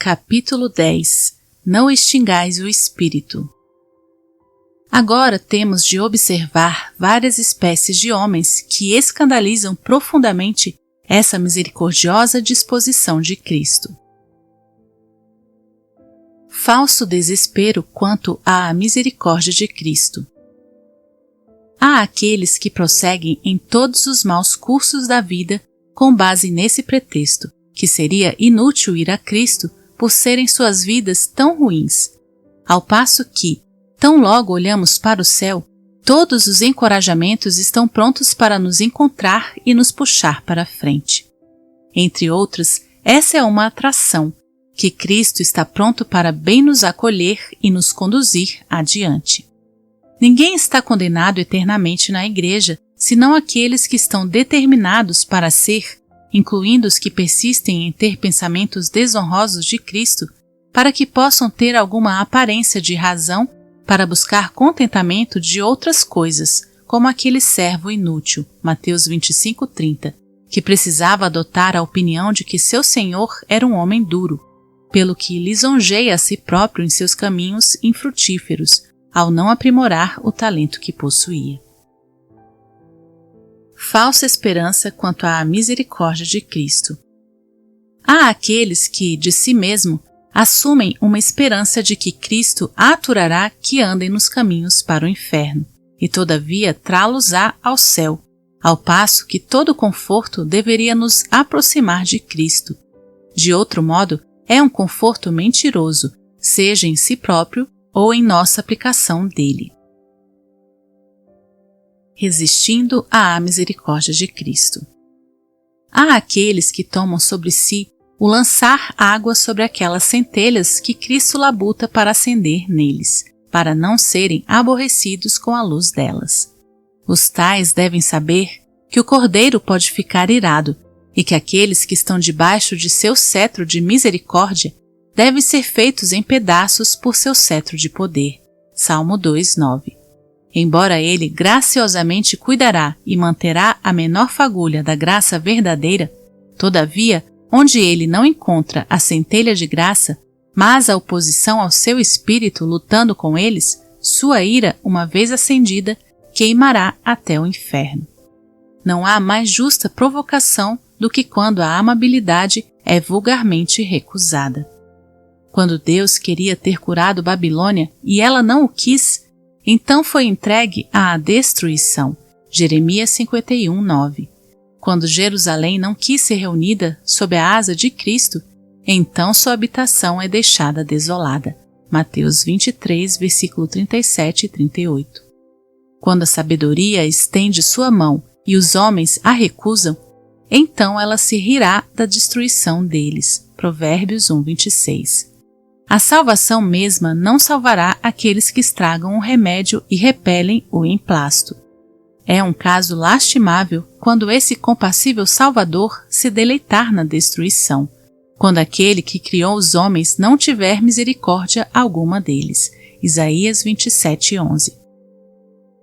Capítulo 10 Não extingais o espírito. Agora temos de observar várias espécies de homens que escandalizam profundamente essa misericordiosa disposição de Cristo. Falso desespero quanto à misericórdia de Cristo. Há aqueles que prosseguem em todos os maus cursos da vida com base nesse pretexto, que seria inútil ir a Cristo por serem suas vidas tão ruins, ao passo que, tão logo olhamos para o céu, todos os encorajamentos estão prontos para nos encontrar e nos puxar para a frente. Entre outras, essa é uma atração, que Cristo está pronto para bem nos acolher e nos conduzir adiante. Ninguém está condenado eternamente na igreja, senão aqueles que estão determinados para ser, incluindo os que persistem em ter pensamentos desonrosos de Cristo, para que possam ter alguma aparência de razão para buscar contentamento de outras coisas, como aquele servo inútil, Mateus 25:30, que precisava adotar a opinião de que seu senhor era um homem duro, pelo que lisonjeia a si próprio em seus caminhos infrutíferos, ao não aprimorar o talento que possuía. Falsa esperança quanto à misericórdia de Cristo. Há aqueles que, de si mesmo, assumem uma esperança de que Cristo aturará que andem nos caminhos para o inferno, e todavia trá-los-á ao céu, ao passo que todo conforto deveria nos aproximar de Cristo. De outro modo, é um conforto mentiroso, seja em si próprio ou em nossa aplicação dele. Resistindo à misericórdia de Cristo. Há aqueles que tomam sobre si o lançar água sobre aquelas centelhas que Cristo labuta para acender neles, para não serem aborrecidos com a luz delas. Os tais devem saber que o Cordeiro pode ficar irado e que aqueles que estão debaixo de seu cetro de misericórdia devem ser feitos em pedaços por seu cetro de poder. Salmo 2:9. Embora ele graciosamente cuidará e manterá a menor fagulha da graça verdadeira, todavia, onde ele não encontra a centelha de graça, mas a oposição ao seu espírito lutando com eles, sua ira, uma vez acendida, queimará até o inferno. Não há mais justa provocação do que quando a amabilidade é vulgarmente recusada. Quando Deus queria ter curado Babilônia e ela não o quis, então foi entregue à destruição. Jeremias 51:9. Quando Jerusalém não quis ser reunida sob a asa de Cristo, então sua habitação é deixada desolada. Mateus 23, versículo 37 e 38. Quando a sabedoria estende sua mão e os homens a recusam, então ela se rirá da destruição deles. Provérbios 1:26. A salvação mesma não salvará aqueles que estragam o remédio e repelem o emplasto. É um caso lastimável quando esse compassível Salvador se deleitar na destruição, quando aquele que criou os homens não tiver misericórdia alguma deles. Isaías 27:11.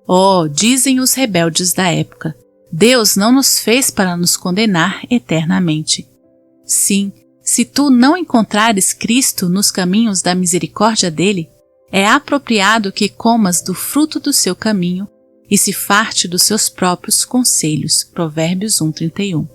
Oh, dizem os rebeldes da época, Deus não nos fez para nos condenar eternamente. Sim, se tu não encontrares Cristo nos caminhos da misericórdia dele, é apropriado que comas do fruto do seu caminho e se farte dos seus próprios conselhos. Provérbios 1:31.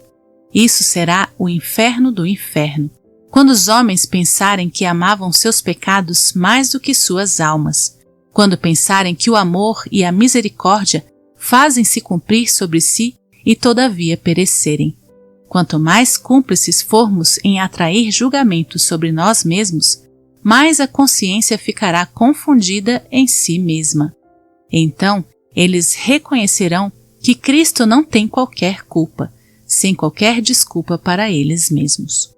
Isso será o inferno do inferno, quando os homens pensarem que amavam seus pecados mais do que suas almas, quando pensarem que o amor e a misericórdia fazem-se cumprir sobre si e todavia perecerem. Quanto mais cúmplices formos em atrair julgamento sobre nós mesmos, mais a consciência ficará confundida em si mesma. Então, eles reconhecerão que Cristo não tem qualquer culpa, sem qualquer desculpa para eles mesmos.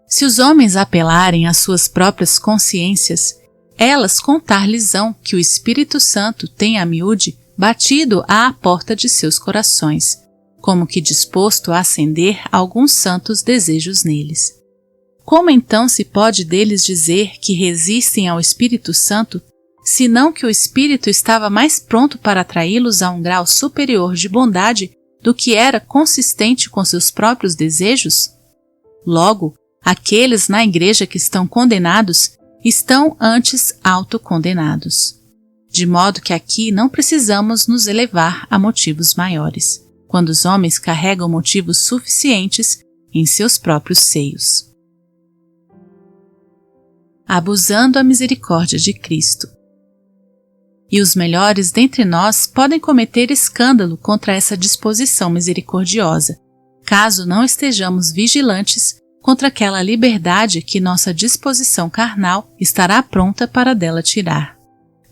Se os homens apelarem às suas próprias consciências, elas contar-lhes-ão que o Espírito Santo tem a miúde batido à porta de seus corações, como que disposto a acender alguns santos desejos neles. Como então se pode deles dizer que resistem ao Espírito Santo, senão que o Espírito estava mais pronto para atraí-los a um grau superior de bondade do que era consistente com seus próprios desejos? Logo, Aqueles na igreja que estão condenados estão antes autocondenados. De modo que aqui não precisamos nos elevar a motivos maiores, quando os homens carregam motivos suficientes em seus próprios seios. Abusando a misericórdia de Cristo. E os melhores dentre nós podem cometer escândalo contra essa disposição misericordiosa, caso não estejamos vigilantes contra aquela liberdade que nossa disposição carnal estará pronta para dela tirar.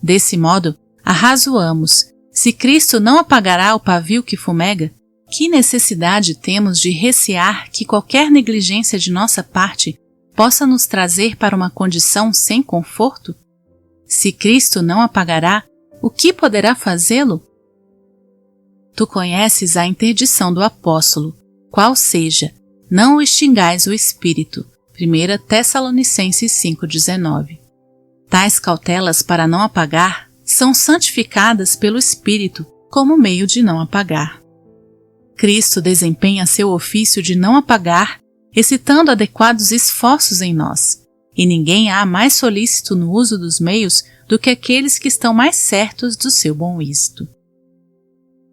Desse modo, arrazoamos: se Cristo não apagará o pavio que fumega, que necessidade temos de recear que qualquer negligência de nossa parte possa nos trazer para uma condição sem conforto? Se Cristo não apagará, o que poderá fazê-lo? Tu conheces a interdição do apóstolo, qual seja: não extingais o Espírito. 1 Tessalonicenses 5,19. Tais cautelas para não apagar são santificadas pelo Espírito como meio de não apagar. Cristo desempenha seu ofício de não apagar, excitando adequados esforços em nós, e ninguém há mais solícito no uso dos meios do que aqueles que estão mais certos do seu bom êxito.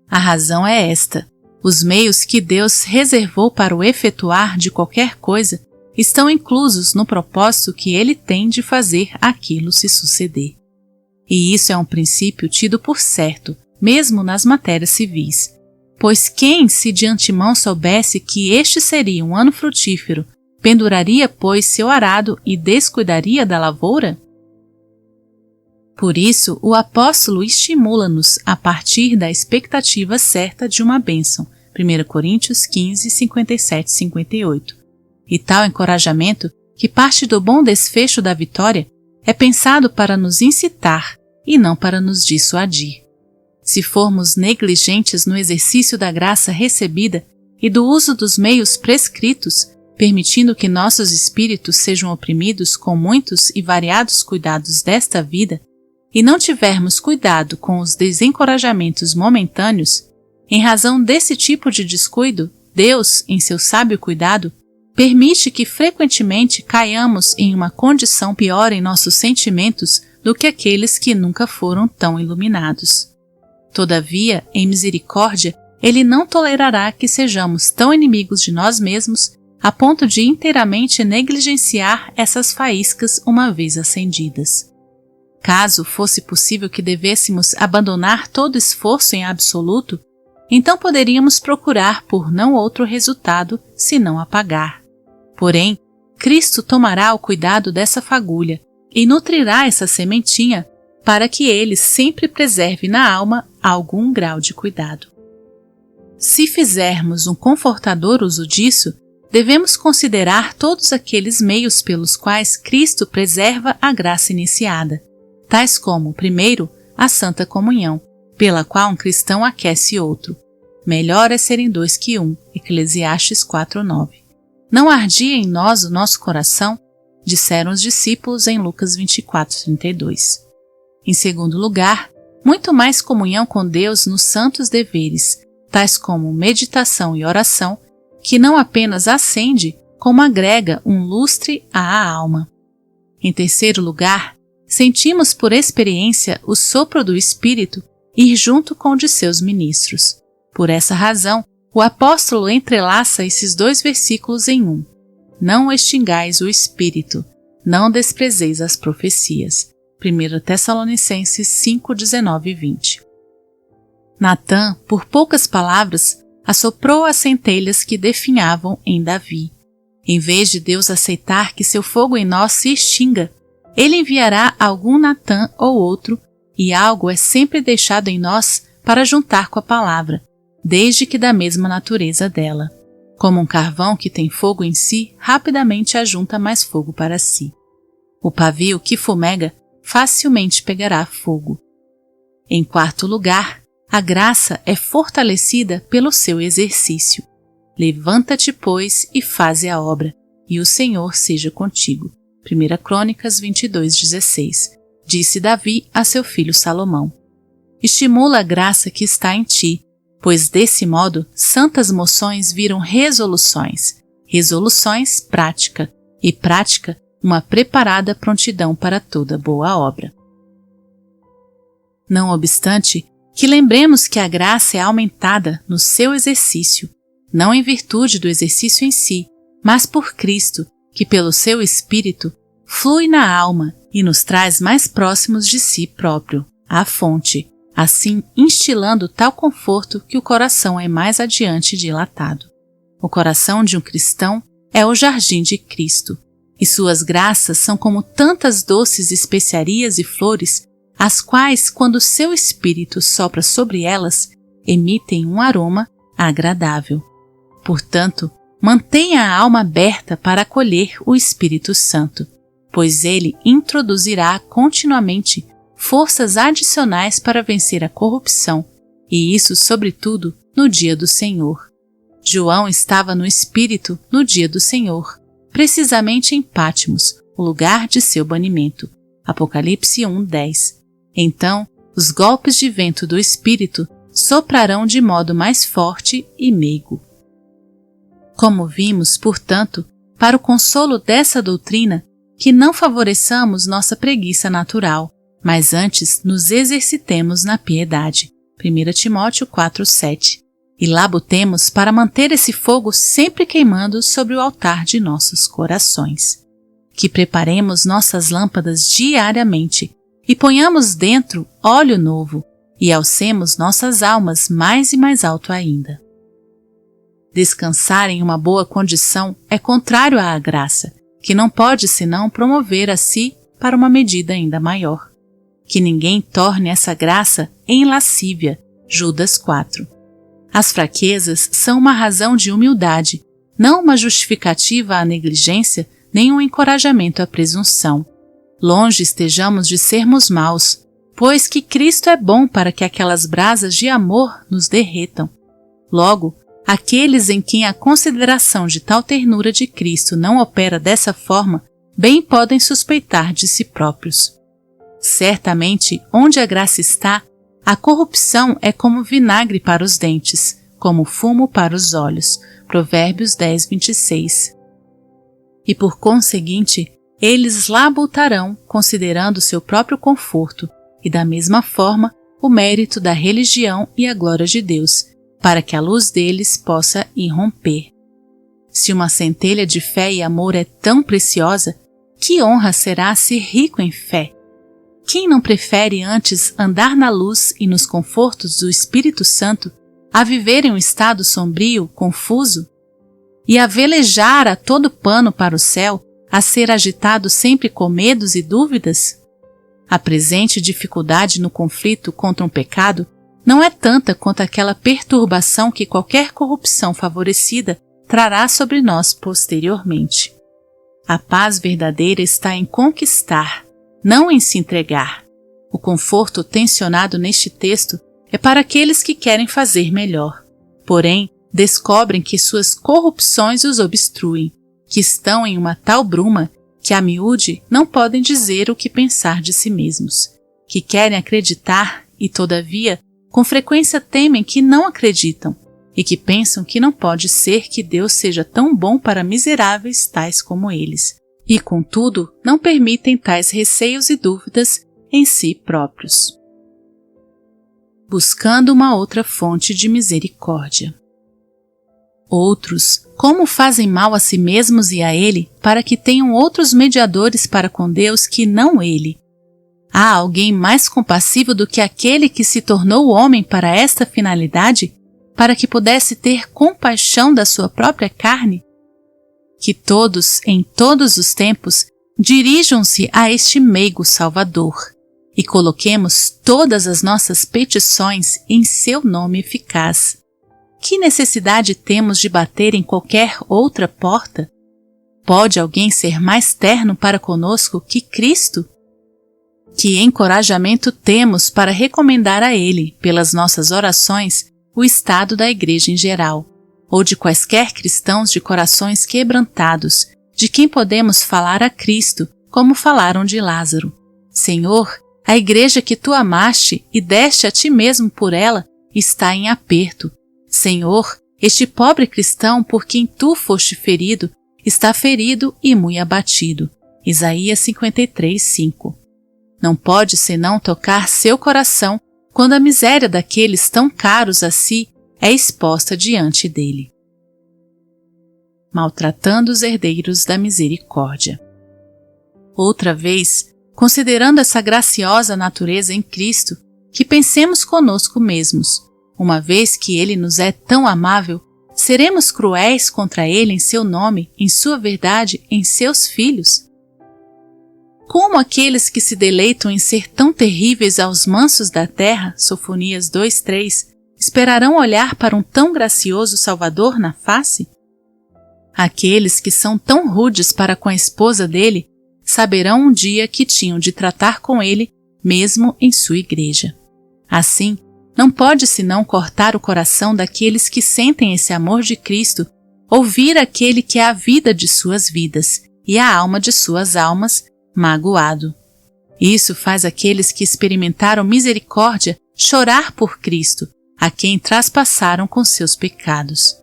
A razão é esta: os meios que Deus reservou para o efetuar de qualquer coisa estão inclusos no propósito que Ele tem de fazer aquilo se suceder. E isso é um princípio tido por certo, mesmo nas matérias civis. Pois quem, se de antemão soubesse que este seria um ano frutífero, penduraria, pois, seu arado e descuidaria da lavoura? Por isso, o apóstolo estimula-nos a partir da expectativa certa de uma bênção, 1 Coríntios 15, 57 e 58. E tal encorajamento, que parte do bom desfecho da vitória, é pensado para nos incitar e não para nos dissuadir. Se formos negligentes no exercício da graça recebida e do uso dos meios prescritos, permitindo que nossos espíritos sejam oprimidos com muitos e variados cuidados desta vida, e não tivermos cuidado com os desencorajamentos momentâneos, em razão desse tipo de descuido, Deus, em seu sábio cuidado, permite que frequentemente caiamos em uma condição pior em nossos sentimentos do que aqueles que nunca foram tão iluminados. Todavia, em misericórdia, Ele não tolerará que sejamos tão inimigos de nós mesmos a ponto de inteiramente negligenciar essas faíscas uma vez acendidas. Caso fosse possível que devêssemos abandonar todo esforço em absoluto, então poderíamos procurar por não outro resultado senão apagar. Porém, Cristo tomará o cuidado dessa fagulha e nutrirá essa sementinha para que Ele sempre preserve na alma algum grau de cuidado. Se fizermos um confortador uso disso, devemos considerar todos aqueles meios pelos quais Cristo preserva a graça iniciada, tais como, primeiro, a Santa Comunhão, pela qual um cristão aquece outro. Melhor é serem dois que um, Eclesiastes 4:9. Não ardia em nós o nosso coração? Disseram os discípulos em Lucas 24:32. Em segundo lugar, muito mais comunhão com Deus nos santos deveres, tais como meditação e oração, que não apenas acende, como agrega um lustre à alma. Em terceiro lugar, sentimos por experiência o sopro do Espírito ir junto com o de seus ministros. Por essa razão, o apóstolo entrelaça esses dois versículos em um. Não extingais o Espírito, não desprezeis as profecias. 1 Tessalonicenses 5, 19 e 20. Natã, por poucas palavras, assoprou as centelhas que definhavam em Davi. Em vez de Deus aceitar que seu fogo em nós se extinga, Ele enviará algum Natã ou outro, e algo é sempre deixado em nós para juntar com a palavra, desde que da mesma natureza dela. Como um carvão que tem fogo em si, rapidamente ajunta mais fogo para si. O pavio que fumega facilmente pegará fogo. Em quarto lugar, a graça é fortalecida pelo seu exercício. Levanta-te, pois, e faze a obra, e o Senhor seja contigo. 1 Crônicas 22:16. Disse Davi a seu filho Salomão. Estimula a graça que está em ti, pois desse modo santas moções viram resoluções, resoluções prática, e prática uma preparada prontidão para toda boa obra. Não obstante, que lembremos que a graça é aumentada no seu exercício, não em virtude do exercício em si, mas por Cristo, que pelo seu Espírito flui na alma e nos traz mais próximos de si próprio, à fonte, assim instilando tal conforto que o coração é mais adiante dilatado. O coração de um cristão é o jardim de Cristo, e suas graças são como tantas doces especiarias e flores, as quais, quando seu Espírito sopra sobre elas, emitem um aroma agradável. Portanto, mantenha a alma aberta para acolher o Espírito Santo, pois ele introduzirá continuamente forças adicionais para vencer a corrupção, e isso, sobretudo, no dia do Senhor. João estava no Espírito no dia do Senhor, precisamente em Patmos, o lugar de seu banimento. Apocalipse 1:10. Então, os golpes de vento do Espírito soprarão de modo mais forte e meigo. Como vimos, portanto, para o consolo dessa doutrina, que não favoreçamos nossa preguiça natural, mas antes nos exercitemos na piedade. 1 Timóteo 4:7. E labutemos para manter esse fogo sempre queimando sobre o altar de nossos corações. Que preparemos nossas lâmpadas diariamente e ponhamos dentro óleo novo e alcemos nossas almas mais e mais alto ainda. Descansar em uma boa condição é contrário à graça, que não pode senão promover a si para uma medida ainda maior. Que ninguém torne essa graça em lascívia. Judas 4. As fraquezas são uma razão de humildade, não uma justificativa à negligência nem um encorajamento à presunção. Longe estejamos de sermos maus, pois que Cristo é bom para que aquelas brasas de amor nos derretam. Logo, aqueles em quem a consideração de tal ternura de Cristo não opera dessa forma, bem podem suspeitar de si próprios. Certamente, onde a graça está, a corrupção é como vinagre para os dentes, como fumo para os olhos. Provérbios 10:26. E por conseguinte, eles labutarão, considerando seu próprio conforto, e da mesma forma, o mérito da religião e a glória de Deus, para que a luz deles possa irromper. Se uma centelha de fé e amor é tão preciosa, que honra será ser rico em fé? Quem não prefere antes andar na luz e nos confortos do Espírito Santo a viver em um estado sombrio, confuso? E a velejar a todo pano para o céu, a ser agitado sempre com medos e dúvidas? A presente dificuldade no conflito contra um pecado não é tanta quanto aquela perturbação que qualquer corrupção favorecida trará sobre nós posteriormente. A paz verdadeira está em conquistar, não em se entregar. O conforto tensionado neste texto é para aqueles que querem fazer melhor, porém descobrem que suas corrupções os obstruem, que estão em uma tal bruma que a miúde não podem dizer o que pensar de si mesmos, que querem acreditar e, todavia, com frequência temem que não acreditam e que pensam que não pode ser que Deus seja tão bom para miseráveis tais como eles, e, contudo, não permitem tais receios e dúvidas em si próprios. Buscando uma outra fonte de misericórdia. Outros, como fazem mal a si mesmos e a Ele, para que tenham outros mediadores para com Deus que não Ele? Há alguém mais compassivo do que aquele que se tornou homem para esta finalidade, para que pudesse ter compaixão da sua própria carne? Que todos, em todos os tempos, dirijam-se a este meigo Salvador, e coloquemos todas as nossas petições em seu nome eficaz. Que necessidade temos de bater em qualquer outra porta? Pode alguém ser mais terno para conosco que Cristo? Que encorajamento temos para recomendar a Ele, pelas nossas orações, o estado da Igreja em geral, ou de quaisquer cristãos de corações quebrantados, de quem podemos falar a Cristo, como falaram de Lázaro. Senhor, a Igreja que Tu amaste e deste a Ti mesmo por ela, está em aperto. Senhor, este pobre cristão por quem Tu foste ferido está ferido e muito abatido. Isaías 53:5. Não pode senão tocar seu coração quando a miséria daqueles tão caros a si é exposta diante dele. Maltratando os herdeiros da misericórdia. Outra vez, considerando essa graciosa natureza em Cristo, que pensemos conosco mesmos, uma vez que Ele nos é tão amável, seremos cruéis contra Ele em seu nome, em sua verdade, em seus filhos? Como aqueles que se deleitam em ser tão terríveis aos mansos da terra, Sofonias 2:3, esperarão olhar para um tão gracioso Salvador na face? Aqueles que são tão rudes para com a esposa dele, saberão um dia que tinham de tratar com ele, mesmo em sua igreja. Assim, não pode senão cortar o coração daqueles que sentem esse amor de Cristo, ouvir aquele que é a vida de suas vidas e a alma de suas almas, magoado. Isso faz aqueles que experimentaram misericórdia chorar por Cristo, a quem traspassaram com seus pecados.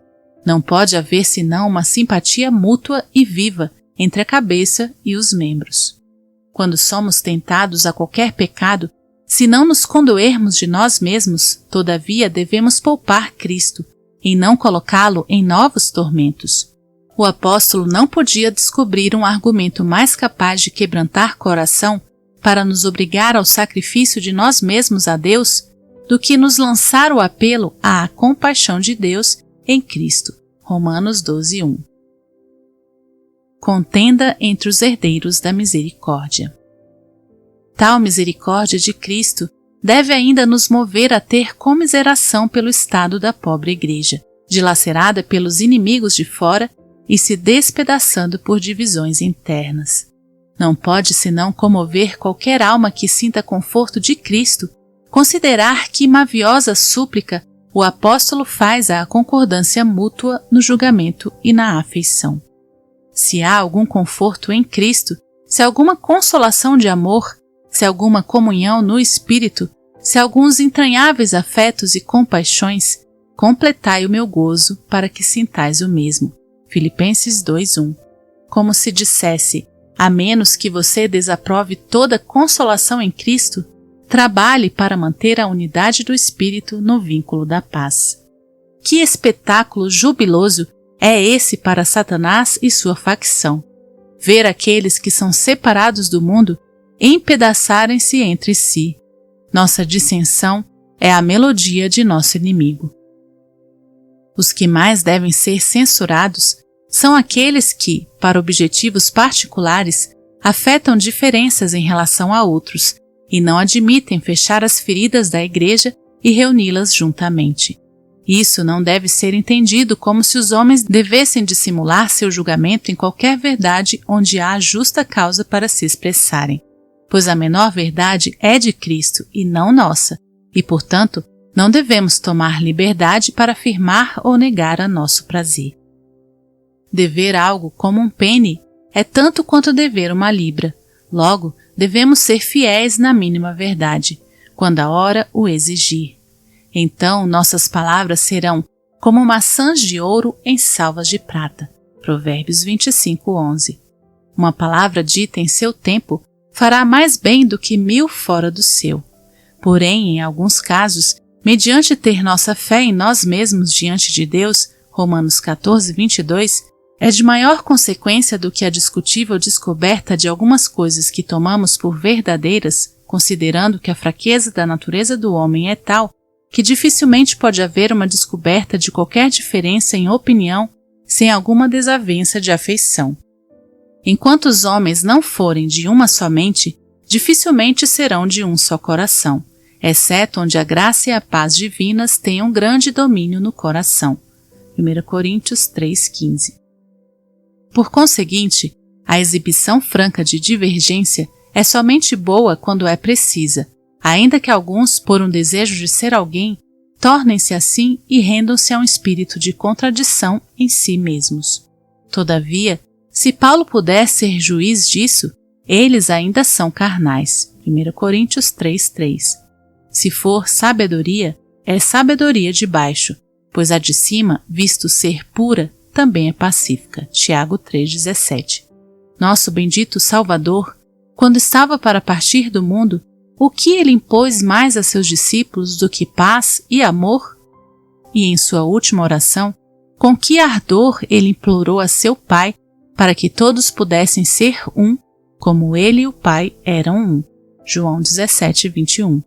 Não pode haver senão uma simpatia mútua e viva entre a cabeça e os membros. Quando somos tentados a qualquer pecado, se não nos condoermos de nós mesmos, todavia devemos poupar Cristo, e não colocá-lo em novos tormentos. O apóstolo não podia descobrir um argumento mais capaz de quebrantar coração para nos obrigar ao sacrifício de nós mesmos a Deus do que nos lançar o apelo à compaixão de Deus em Cristo. Romanos 12:1. Contenda entre os herdeiros da misericórdia. Tal misericórdia de Cristo deve ainda nos mover a ter comiseração pelo estado da pobre igreja, dilacerada pelos inimigos de fora e se despedaçando por divisões internas. Não pode senão comover qualquer alma que sinta conforto de Cristo, considerar que maviosa súplica o apóstolo faz à concordância mútua no julgamento e na afeição. Se há algum conforto em Cristo, se alguma consolação de amor, se alguma comunhão no Espírito, se alguns entranháveis afetos e compaixões, completai o meu gozo para que sintais o mesmo. Filipenses 2:1. Como se dissesse, a menos que você desaprove toda consolação em Cristo, trabalhe para manter a unidade do Espírito no vínculo da paz. Que espetáculo jubiloso é esse para Satanás e sua facção! Ver aqueles que são separados do mundo empedaçarem-se entre si. Nossa dissensão é a melodia de nosso inimigo. Os que mais devem ser censurados são aqueles que, para objetivos particulares, afetam diferenças em relação a outros e não admitem fechar as feridas da igreja e reuni-las juntamente. Isso não deve ser entendido como se os homens devessem dissimular seu julgamento em qualquer verdade onde há justa causa para se expressarem, pois a menor verdade é de Cristo e não nossa, e, portanto, não devemos tomar liberdade para afirmar ou negar a nosso prazer. Dever algo como um penny é tanto quanto dever uma libra. Logo, devemos ser fiéis na mínima verdade, quando a hora o exigir. Então nossas palavras serão como maçãs de ouro em salvas de prata. Provérbios 25:11. Uma palavra dita em seu tempo fará mais bem do que 1000 fora do seu. Porém, em alguns casos, mediante ter nossa fé em nós mesmos diante de Deus, Romanos 14:22, é de maior consequência do que a discutível descoberta de algumas coisas que tomamos por verdadeiras, considerando que a fraqueza da natureza do homem é tal que dificilmente pode haver uma descoberta de qualquer diferença em opinião sem alguma desavença de afeição. Enquanto os homens não forem de uma só mente, dificilmente serão de um só coração, exceto onde a graça e a paz divinas tenham grande domínio no coração. 1 Coríntios 3:15. Por conseguinte, a exibição franca de divergência é somente boa quando é precisa, ainda que alguns, por um desejo de ser alguém, tornem-se assim e rendam-se a um espírito de contradição em si mesmos. Todavia, se Paulo puder ser juiz disso, eles ainda são carnais. 1 Coríntios 3:3. Se for sabedoria, é sabedoria de baixo, pois a de cima, visto ser pura, também é pacífica. Tiago 3,17. Nosso bendito Salvador, quando estava para partir do mundo, o que ele impôs mais a seus discípulos do que paz e amor? E em sua última oração, com que ardor ele implorou a seu Pai para que todos pudessem ser um, como ele e o Pai eram um. João 17:21.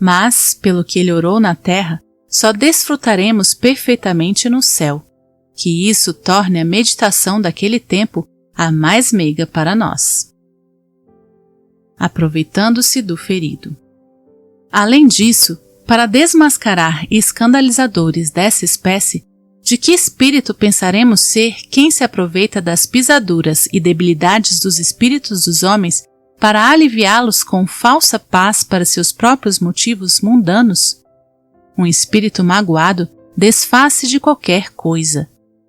Mas, pelo que ele orou na terra, só desfrutaremos perfeitamente no céu. Que isso torne a meditação daquele tempo a mais meiga para nós. Aproveitando-se do ferido. Além disso, para desmascarar escandalizadores dessa espécie, de que espírito pensaremos ser quem se aproveita das pisaduras e debilidades dos espíritos dos homens para aliviá-los com falsa paz para seus próprios motivos mundanos? Um espírito magoado desfaz-se de qualquer coisa.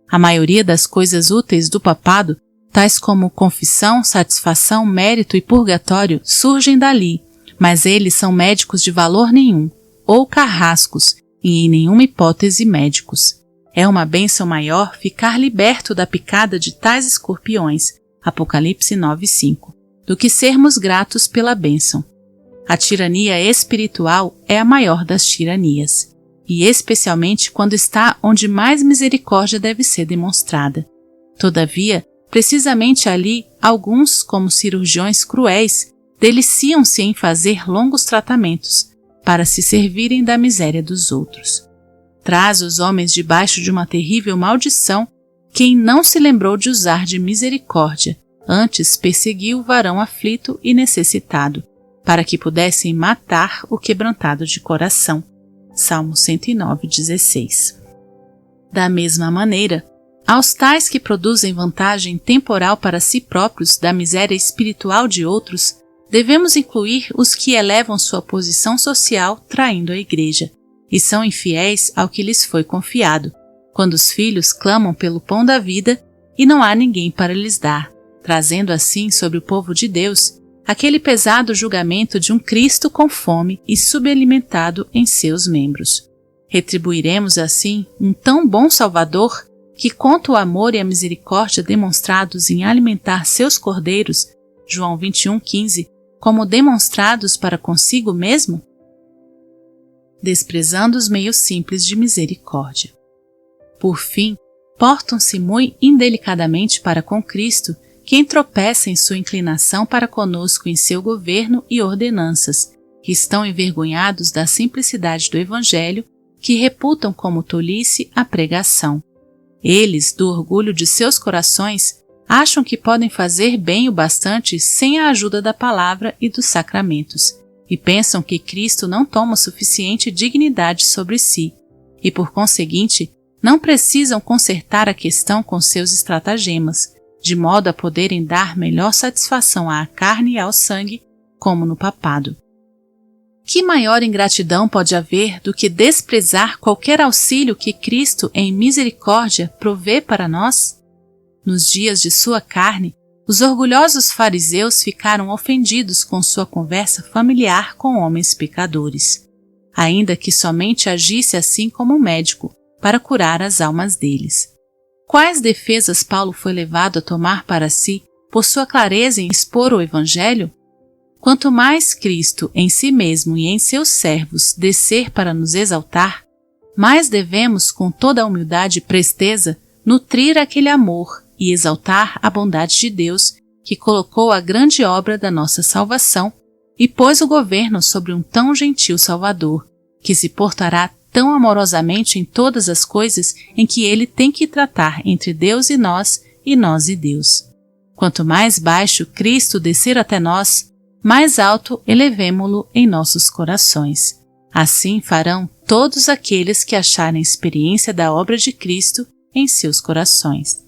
A maioria das coisas úteis do papado, tais como confissão, satisfação, mérito e purgatório, surgem dali, mas eles são médicos de valor nenhum, ou carrascos, e em nenhuma hipótese médicos. É uma bênção maior ficar liberto da picada de tais escorpiões, Apocalipse 9:5, do que sermos gratos pela bênção. A tirania espiritual é a maior das tiranias, e especialmente quando está onde mais misericórdia deve ser demonstrada. Todavia, precisamente ali, alguns, como cirurgiões cruéis, deliciam-se em fazer longos tratamentos, para se servirem da miséria dos outros. Traz os homens debaixo de uma terrível maldição quem não se lembrou de usar de misericórdia, antes perseguiu o varão aflito e necessitado, para que pudessem matar o quebrantado de coração. Salmo 109:16. Da mesma maneira, aos tais que produzem vantagem temporal para si próprios da miséria espiritual de outros, devemos incluir os que elevam sua posição social traindo a Igreja, e são infiéis ao que lhes foi confiado, quando os filhos clamam pelo pão da vida e não há ninguém para lhes dar, trazendo assim sobre o povo de Deus aquele pesado julgamento de um Cristo com fome e subalimentado em seus membros. Retribuiremos assim um tão bom Salvador que conta o amor e a misericórdia demonstrados em alimentar seus cordeiros, João 21:15, como demonstrados para consigo mesmo? Desprezando os meios simples de misericórdia. Por fim, portam-se muito indelicadamente para com Cristo quem tropeça em sua inclinação para conosco em seu governo e ordenanças, que estão envergonhados da simplicidade do Evangelho, que reputam como tolice a pregação. Eles, do orgulho de seus corações, acham que podem fazer bem o bastante sem a ajuda da palavra e dos sacramentos, e pensam que Cristo não toma suficiente dignidade sobre si, e por conseguinte, não precisam consertar a questão com seus estratagemas, de modo a poderem dar melhor satisfação à carne e ao sangue, como no papado. Que maior ingratidão pode haver do que desprezar qualquer auxílio que Cristo, em misericórdia, provê para nós? Nos dias de sua carne, os orgulhosos fariseus ficaram ofendidos com sua conversa familiar com homens pecadores, ainda que somente agisse assim como médico, para curar as almas deles. Quais defesas Paulo foi levado a tomar para si por sua clareza em expor o Evangelho? Quanto mais Cristo em si mesmo e em seus servos descer para nos exaltar, mais devemos, com toda a humildade e presteza, nutrir aquele amor e exaltar a bondade de Deus que colocou a grande obra da nossa salvação e pôs o governo sobre um tão gentil Salvador, que se portará tão amorosamente em todas as coisas em que ele tem que tratar entre Deus e nós e Deus. Quanto mais baixo Cristo descer até nós, mais alto elevemo-lo em nossos corações. Assim farão todos aqueles que acharem experiência da obra de Cristo em seus corações.